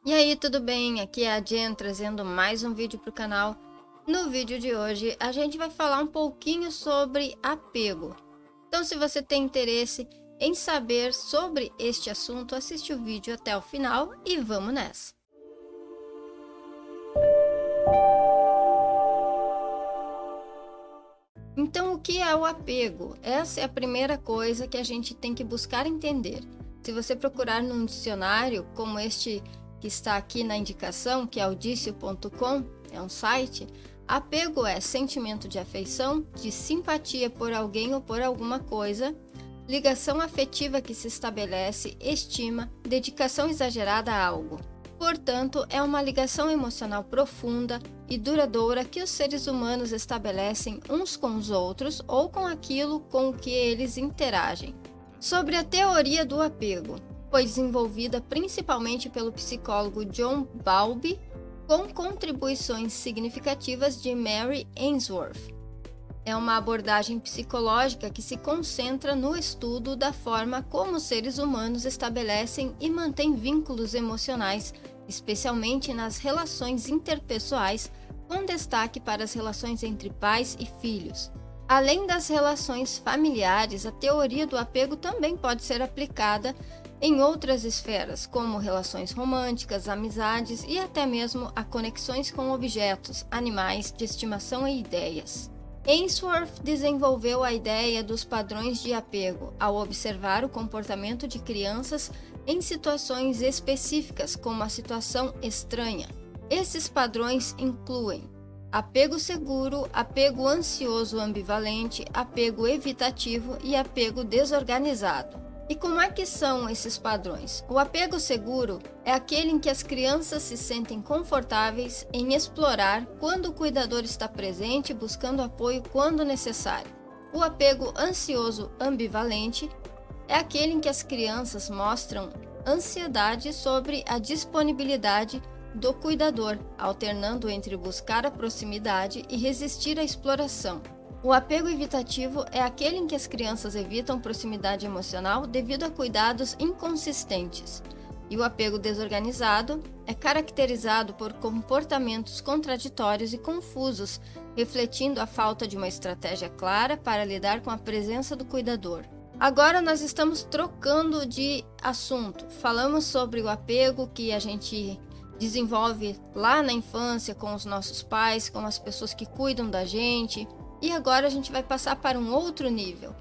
E aí, tudo bem? Aqui é a Jen trazendo mais um vídeo para o canal. No vídeo de hoje, a gente vai falar um pouquinho sobre apego. Então, se você tem interesse em saber sobre este assunto, assiste o vídeo até o final e vamos nessa! Então, o que é o apego? Essa é a primeira coisa que a gente tem que buscar entender. Se você procurar num dicionário, como este que está aqui na indicação, que é o dicio.com, é um site, apego é sentimento de afeição, de simpatia por alguém ou por alguma coisa, ligação afetiva que se estabelece, estima, dedicação exagerada a algo. Portanto, é uma ligação emocional profunda e duradoura que os seres humanos estabelecem uns com os outros ou com aquilo com o que eles interagem. Sobre a teoria do apego, foi desenvolvida principalmente pelo psicólogo John Bowlby, com contribuições significativas de Mary Ainsworth. É uma abordagem psicológica que se concentra no estudo da forma como os seres humanos estabelecem e mantêm vínculos emocionais, especialmente nas relações interpessoais, com destaque para as relações entre pais e filhos. Além das relações familiares, a teoria do apego também pode ser aplicada em outras esferas, como relações românticas, amizades e até mesmo a conexões com objetos, animais de estimação e ideias. Ainsworth desenvolveu a ideia dos padrões de apego ao observar o comportamento de crianças em situações específicas, como a situação estranha. Esses padrões incluem apego seguro, apego ansioso ambivalente, apego evitativo e apego desorganizado. E como é que são esses padrões? O apego seguro é aquele em que as crianças se sentem confortáveis em explorar quando o cuidador está presente, buscando apoio quando necessário. O apego ansioso ambivalente é aquele em que as crianças mostram ansiedade sobre a disponibilidade do cuidador, alternando entre buscar a proximidade e resistir à exploração. O apego evitativo é aquele em que as crianças evitam proximidade emocional devido a cuidados inconsistentes. E o apego desorganizado é caracterizado por comportamentos contraditórios e confusos, refletindo a falta de uma estratégia clara para lidar com a presença do cuidador. Agora nós estamos trocando de assunto. Falamos sobre o apego que a gente desenvolve lá na infância com os nossos pais, com as pessoas que cuidam da gente. E agora a gente vai passar para um outro nível,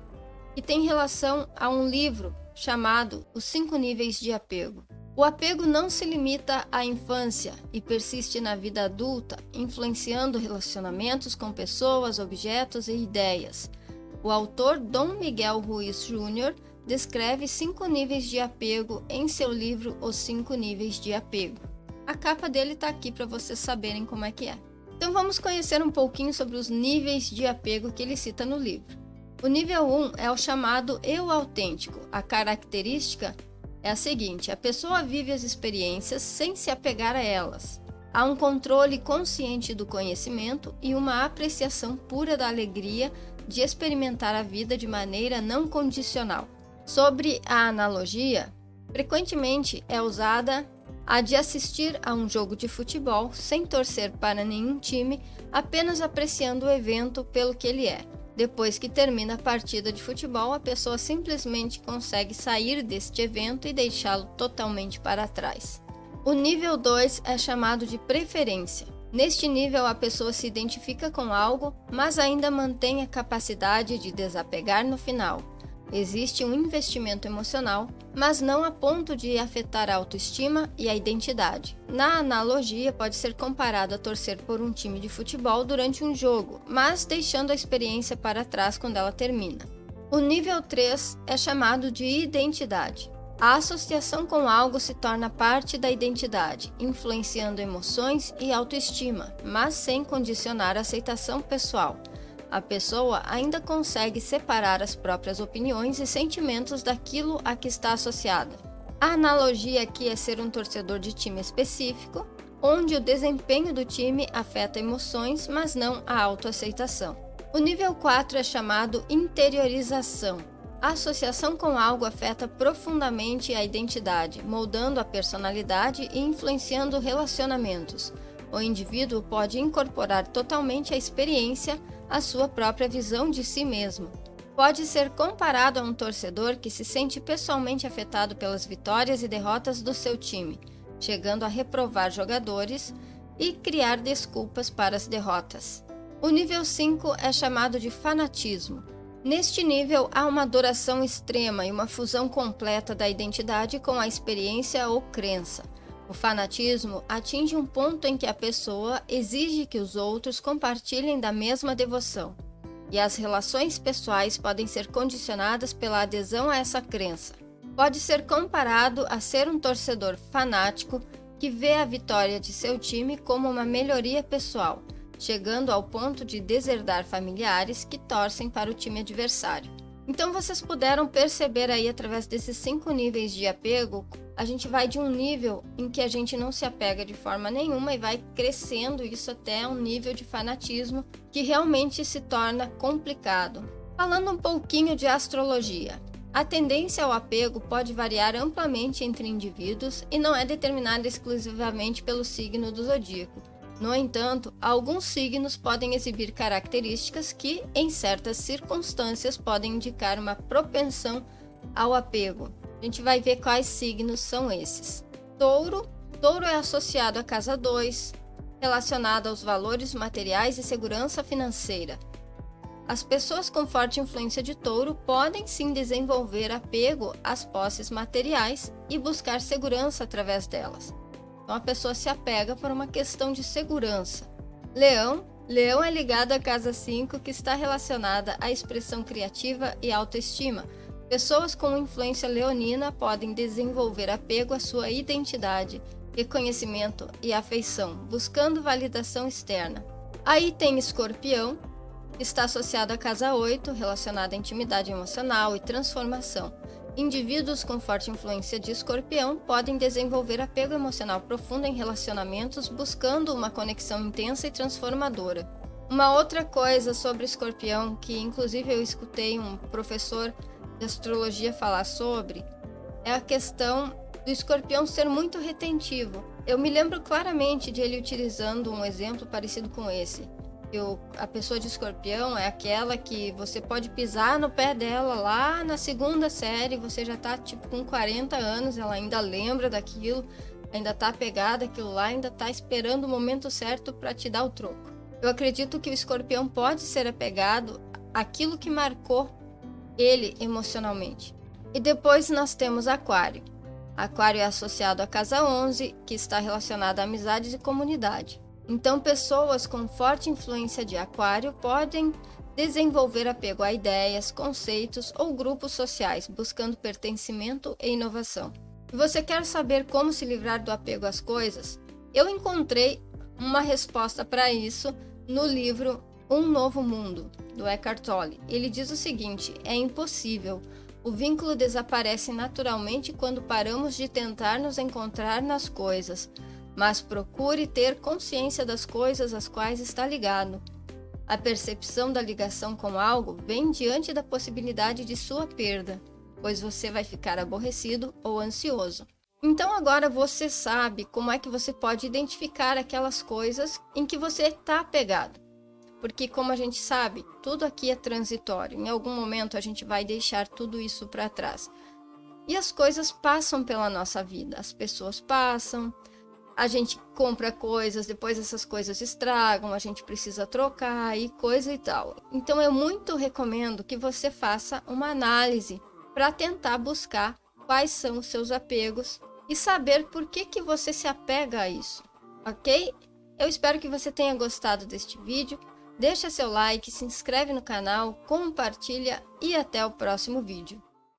que tem relação a um livro chamado Os 5 Níveis de Apego. O apego não se limita à infância e persiste na vida adulta, influenciando relacionamentos com pessoas, objetos e ideias. O autor Dom Miguel Ruiz Júnior descreve 5 níveis de apego em seu livro Os 5 Níveis de Apego. A capa dele está aqui para vocês saberem como é que é. Então vamos conhecer um pouquinho sobre os níveis de apego que ele cita no livro. O nível 1 é o chamado eu autêntico. A característica é a seguinte: a pessoa vive as experiências sem se apegar a elas. Há um controle consciente do conhecimento e uma apreciação pura da alegria de experimentar a vida de maneira não condicional. Sobre a analogia, frequentemente é usada a de assistir a um jogo de futebol sem torcer para nenhum time, apenas apreciando o evento pelo que ele é. Depois que termina a partida de futebol, a pessoa simplesmente consegue sair deste evento e deixá-lo totalmente para trás. O nível 2 é chamado de preferência. Neste nível, a pessoa se identifica com algo, mas ainda mantém a capacidade de desapegar no final. Existe um investimento emocional, mas não a ponto de afetar a autoestima e a identidade. Na analogia, pode ser comparado a torcer por um time de futebol durante um jogo, mas deixando a experiência para trás quando ela termina. O nível 3 é chamado de identidade. A associação com algo se torna parte da identidade, influenciando emoções e autoestima, mas sem condicionar a aceitação pessoal. A pessoa ainda consegue separar as próprias opiniões e sentimentos daquilo a que está associada. A analogia aqui é ser um torcedor de time específico, onde o desempenho do time afeta emoções, mas não a autoaceitação. O nível 4 é chamado interiorização. A associação com algo afeta profundamente a identidade, moldando a personalidade e influenciando relacionamentos. O indivíduo pode incorporar totalmente a experiência à sua própria visão de si mesmo. Pode ser comparado a um torcedor que se sente pessoalmente afetado pelas vitórias e derrotas do seu time, chegando a reprovar jogadores e criar desculpas para as derrotas. O nível 5 é chamado de fanatismo. Neste nível, há uma adoração extrema e uma fusão completa da identidade com a experiência ou crença. O fanatismo atinge um ponto em que a pessoa exige que os outros compartilhem da mesma devoção, e as relações pessoais podem ser condicionadas pela adesão a essa crença. Pode ser comparado a ser um torcedor fanático que vê a vitória de seu time como uma melhoria pessoal, chegando ao ponto de deserdar familiares que torcem para o time adversário. Então vocês puderam perceber aí através desses 5 níveis de apego, a gente vai de um nível em que a gente não se apega de forma nenhuma e vai crescendo isso até um nível de fanatismo que realmente se torna complicado. Falando um pouquinho de astrologia. A tendência ao apego pode variar amplamente entre indivíduos e não é determinada exclusivamente pelo signo do zodíaco. No entanto, alguns signos podem exibir características que, em certas circunstâncias, podem indicar uma propensão ao apego. A gente vai ver quais signos são esses. Touro. Touro é associado à casa 2, relacionado aos valores materiais e segurança financeira. As pessoas com forte influência de Touro podem sim desenvolver apego às posses materiais e buscar segurança através delas. Então a pessoa se apega por uma questão de segurança. Leão. Leão é ligado à casa 5, que está relacionada à expressão criativa e autoestima. Pessoas com influência leonina podem desenvolver apego à sua identidade, reconhecimento e afeição, buscando validação externa. Aí tem Escorpião, que está associado à casa 8, relacionada à intimidade emocional e transformação. Indivíduos com forte influência de Escorpião podem desenvolver apego emocional profundo em relacionamentos, buscando uma conexão intensa e transformadora. Uma outra coisa sobre Escorpião, que inclusive eu escutei um professor de astrologia falar sobre, é a questão do Escorpião ser muito retentivo. Eu me lembro claramente de ele utilizando um exemplo parecido com esse. A pessoa de Escorpião é aquela que você pode pisar no pé dela lá na 2ª série, você já tá tipo com 40 anos, ela ainda lembra daquilo, ainda tá apegada àquilo lá, ainda tá esperando o momento certo para te dar o troco. Eu acredito que o Escorpião pode ser apegado àquilo que marcou ele emocionalmente. E depois nós temos Aquário. Aquário é associado à casa 11, que está relacionada a amizades e comunidade. Então, pessoas com forte influência de Aquário podem desenvolver apego a ideias, conceitos ou grupos sociais, buscando pertencimento e inovação. Se você quer saber como se livrar do apego às coisas, eu encontrei uma resposta para isso no livro Um Novo Mundo, do Eckhart Tolle. Ele diz o seguinte: é impossível. O vínculo desaparece naturalmente quando paramos de tentar nos encontrar nas coisas, mas procure ter consciência das coisas às quais está ligado. A percepção da ligação com algo vem diante da possibilidade de sua perda, pois você vai ficar aborrecido ou ansioso. Então agora você sabe como é que você pode identificar aquelas coisas em que você está apegado. Porque, como a gente sabe, tudo aqui é transitório. Em algum momento a gente vai deixar tudo isso para trás. E as coisas passam pela nossa vida, as pessoas passam, a gente compra coisas, depois essas coisas estragam, a gente precisa trocar e coisa e tal. Então eu muito recomendo que você faça uma análise para tentar buscar quais são os seus apegos e saber por que você se apega a isso, ok? Eu espero que você tenha gostado deste vídeo. Deixa seu like, se inscreve no canal, compartilha e até o próximo vídeo.